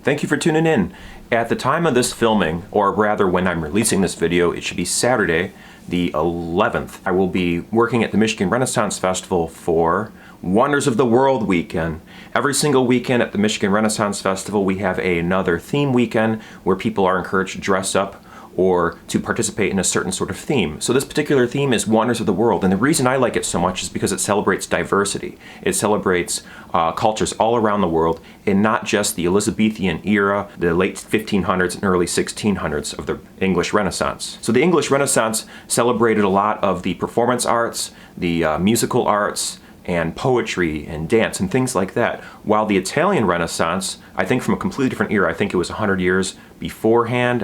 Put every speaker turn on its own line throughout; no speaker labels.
Thank you for tuning in. At the time of this filming, or rather when I'm releasing this video, it should be Saturday, the 11th. I will be working at the Michigan Renaissance Festival for Wonders of the World weekend. Every single weekend at the Michigan Renaissance Festival we have another theme weekend where people are encouraged to dress up or to participate in a certain sort of theme. So this particular theme is Wonders of the World, and the reason I like it so much is because it celebrates diversity. It celebrates cultures all around the world, and not just the Elizabethan era, the late 1500s and early 1600s of the English Renaissance. So the English Renaissance celebrated a lot of the performance arts, the musical arts, and poetry and dance and things like that. While the Italian Renaissance, I think from a completely different era, I think it was 100 years beforehand.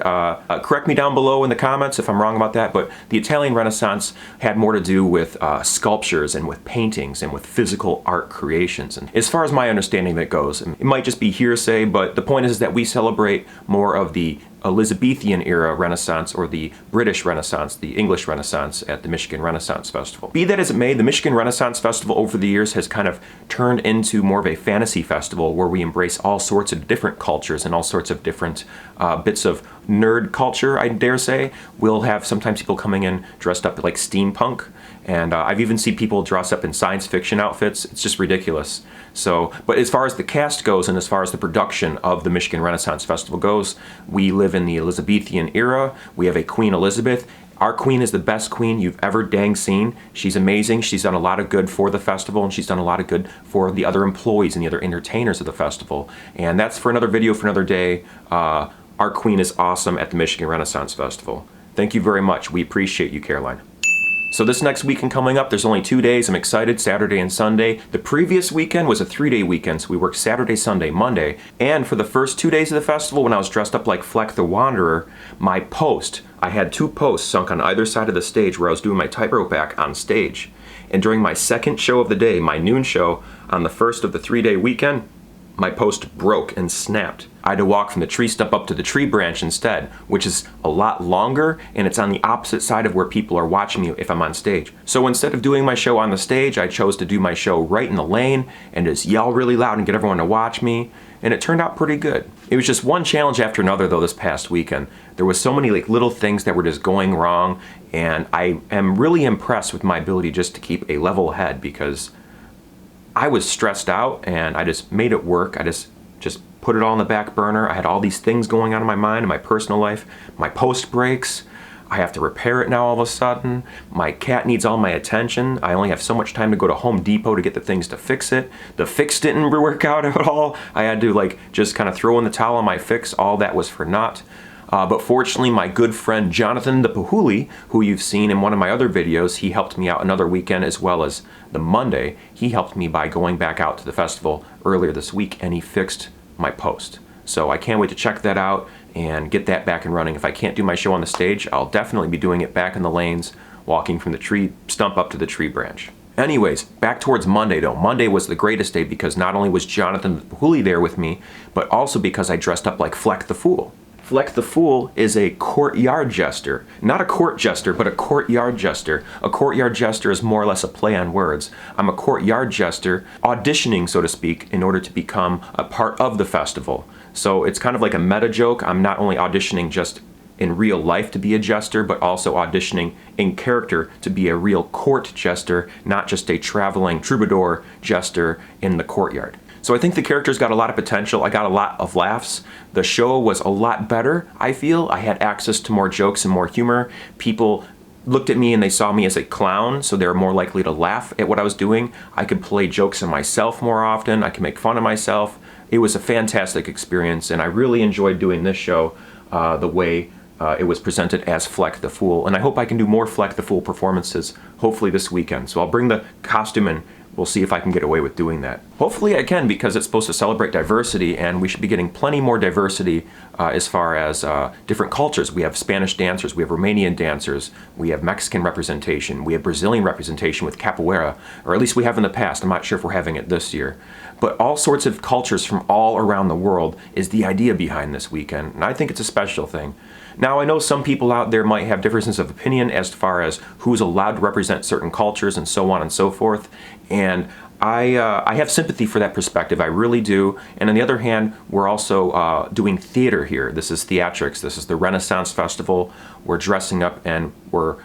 Correct me down below in the comments if I'm wrong about that, but the Italian Renaissance had more to do with sculptures and with paintings and with physical art creations. And as far as my understanding that goes, it might just be hearsay, but the point is that we celebrate more of the Elizabethan era Renaissance, or the British Renaissance, the English Renaissance at the Michigan Renaissance Festival. Be that as it may, the Michigan Renaissance Festival over the years has kind of turned into more of a fantasy festival where we embrace all sorts of different cultures and all sorts of different bits of nerd culture, I dare say. We'll have sometimes people coming in dressed up like steampunk, and I've even seen people dress up in science fiction outfits. It's just ridiculous. So, but as far as the cast goes and as far as the production of the Michigan Renaissance Festival goes, we live in the Elizabethan era. We have a Queen Elizabeth. Our queen is the best queen you've ever dang seen. She's amazing. She's done a lot of good for the festival, and she's done a lot of good for the other employees and the other entertainers of the festival. And that's for another video for another day. Our queen is awesome at the Michigan Renaissance Festival. Thank you very much. We appreciate you, Caroline. So this next weekend coming up, there's only 2 days. I'm excited, Saturday and Sunday. The previous weekend was a 3-day weekend, so we worked Saturday, Sunday, Monday. And for the first 2 days of the festival, when I was dressed up like Flec the Wanderer, my post, I had 2 posts sunk on either side of the stage where I was doing my tightrope act on stage. And during my second show of the day, my noon show, on the first of the 3-day weekend, my post broke and snapped. I had to walk from the tree stump up to the tree branch instead, which is a lot longer, and it's on the opposite side of where people are watching me if I'm on stage. So instead of doing my show on the stage, I chose to do my show right in the lane and just yell really loud and get everyone to watch me, and it turned out pretty good. It was just one challenge after another though this past weekend. There was so many little things that were just going wrong, and I am really impressed with my ability just to keep a level head, because I was stressed out and I just made it work. I just put it all on the back burner. I had all these things going on in my mind, in my personal life. My post breaks. I have to repair it now all of a sudden. My cat needs all my attention. I only have so much time to go to Home Depot to get the things to fix it. The fix didn't work out at all. I had to just kind of throw in the towel on my fix. All that was for naught. But fortunately, my good friend Jonathan the Pahuli, who you've seen in one of my other videos, he helped me out another weekend as well as the Monday. He helped me by going back out to the festival earlier this week, and he fixed my post. So I can't wait to check that out and get that back and running. If I can't do my show on the stage, I'll definitely be doing it back in the lanes, walking from the tree stump up to the tree branch. Anyways, back towards Monday though. Monday was the greatest day because not only was Jonathan the Pahuli there with me, but also because I dressed up like Flec the Fool. Flec the Fool is a courtyard jester. Not a court jester, but a courtyard jester. A courtyard jester is more or less a play on words. I'm a courtyard jester auditioning, so to speak, in order to become a part of the festival. So it's kind of like a meta joke. I'm not only auditioning just in real life to be a jester, but also auditioning in character to be a real court jester, not just a traveling troubadour jester in the courtyard. So I think the characters got a lot of potential. I got a lot of laughs. The show was a lot better, I feel. I had access to more jokes and more humor. People looked at me and they saw me as a clown, so they were more likely to laugh at what I was doing. I could play jokes on myself more often. I could make fun of myself. It was a fantastic experience, and I really enjoyed doing this show the way it was presented as Flec the Fool. And I hope I can do more Flec the Fool performances, hopefully this weekend. So I'll bring the costume and we'll see if I can get away with doing that. Hopefully I can, because it's supposed to celebrate diversity, and we should be getting plenty more diversity as far as different cultures. We have Spanish dancers, we have Romanian dancers, we have Mexican representation, we have Brazilian representation with capoeira, or at least we have in the past. I'm not sure if we're having it this year. But all sorts of cultures from all around the world is the idea behind this weekend, and I think it's a special thing. Now, I know some people out there might have differences of opinion as far as who's allowed to represent certain cultures and so on and so forth, and I have sympathy for that perspective, I really do. And on the other hand, we're also doing theater here. This is theatrics. This is the Renaissance Festival. We're dressing up and we're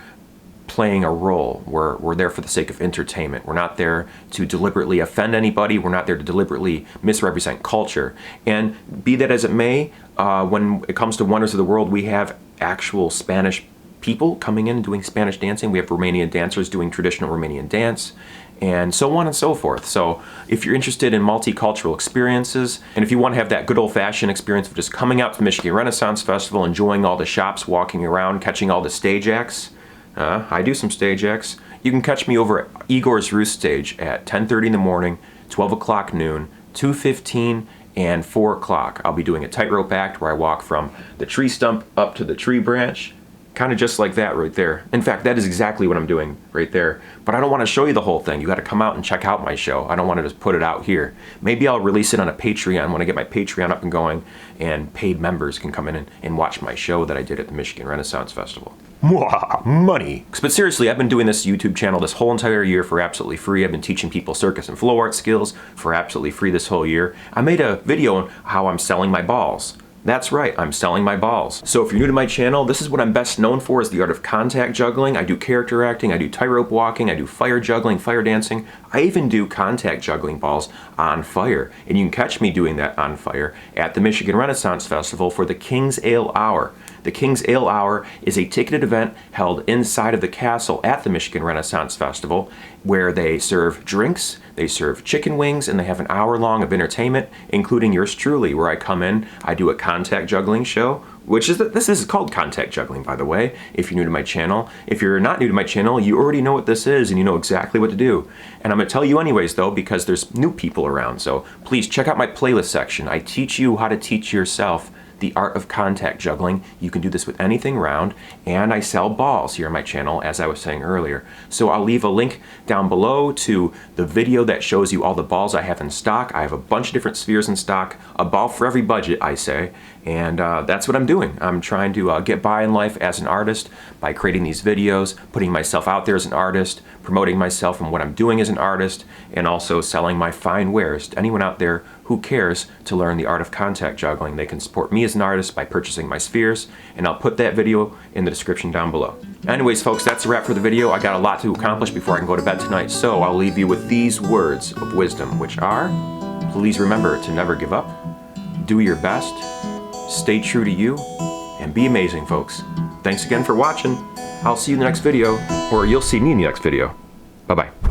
playing a role. We're there for the sake of entertainment. We're not there to deliberately offend anybody. We're not there to deliberately misrepresent culture. And be that as it may, when it comes to Wonders of the World, we have actual Spanish people coming in and doing Spanish dancing. We have Romanian dancers doing traditional Romanian dance, and so on and so forth. So if you're interested in multicultural experiences, and if you want to have that good old-fashioned experience of just coming out to the Michigan Renaissance Festival, enjoying all the shops, walking around, catching all the stage acts, I do some stage acts. You can catch me over at Igor's Roost Stage at 10:30 in the morning, 12 o'clock noon, 2:15, and 4 o'clock. I'll be doing a tightrope act where I walk from the tree stump up to the tree branch, kind of just like that right there. In fact, that is exactly what I'm doing right there. But I don't want to show you the whole thing. You got to come out and check out my show. I don't want to just put it out here. Maybe I'll release it on a Patreon when I get my Patreon up and going, and paid members can come in and watch my show that I did at the Michigan Renaissance Festival. Mwah, money. But seriously, I've been doing this YouTube channel this whole entire year for absolutely free. I've been teaching people circus and flow art skills for absolutely free this whole year. I made a video on how I'm selling my balls. That's right, I'm selling my balls. So if you're new to my channel, this is what I'm best known for, is the art of contact juggling. I do character acting, I do tightrope walking, I do fire juggling, fire dancing. I even do contact juggling balls on fire. And you can catch me doing that on fire at the Michigan Renaissance Festival for the King's Ale Hour. The King's Ale Hour is a ticketed event held inside of the castle at the Michigan Renaissance Festival, where they serve drinks, they serve chicken wings, and they have an hour long of entertainment, including yours truly, where I come in, I do a contact juggling show, which is, this is called contact juggling, by the way, if you're new to my channel. If you're not new to my channel, you already know what this is and you know exactly what to do. And I'm gonna tell you anyways though, because there's new people around, so please check out my playlist section. I teach you how to teach yourself the art of contact juggling. You can do this with anything round, and I sell balls here on my channel, as I was saying earlier. So I'll leave a link down below to the video that shows you all the balls I have in stock. I have a bunch of different spheres in stock, a ball for every budget, I say, and that's what I'm doing. I'm trying to get by in life as an artist by creating these videos, putting myself out there as an artist, promoting myself and what I'm doing as an artist, and also selling my fine wares to anyone out there who cares to learn the art of contact juggling. They can support me as an artist by purchasing my spheres, and I'll put that video in the description down below. Anyways, folks, that's a wrap for the video. I got a lot to accomplish before I can go to bed tonight, so I'll leave you with these words of wisdom, which are, please remember to never give up, do your best, stay true to you, and be amazing, folks. Thanks again for watching. I'll see you in the next video, or you'll see me in the next video. Bye-bye.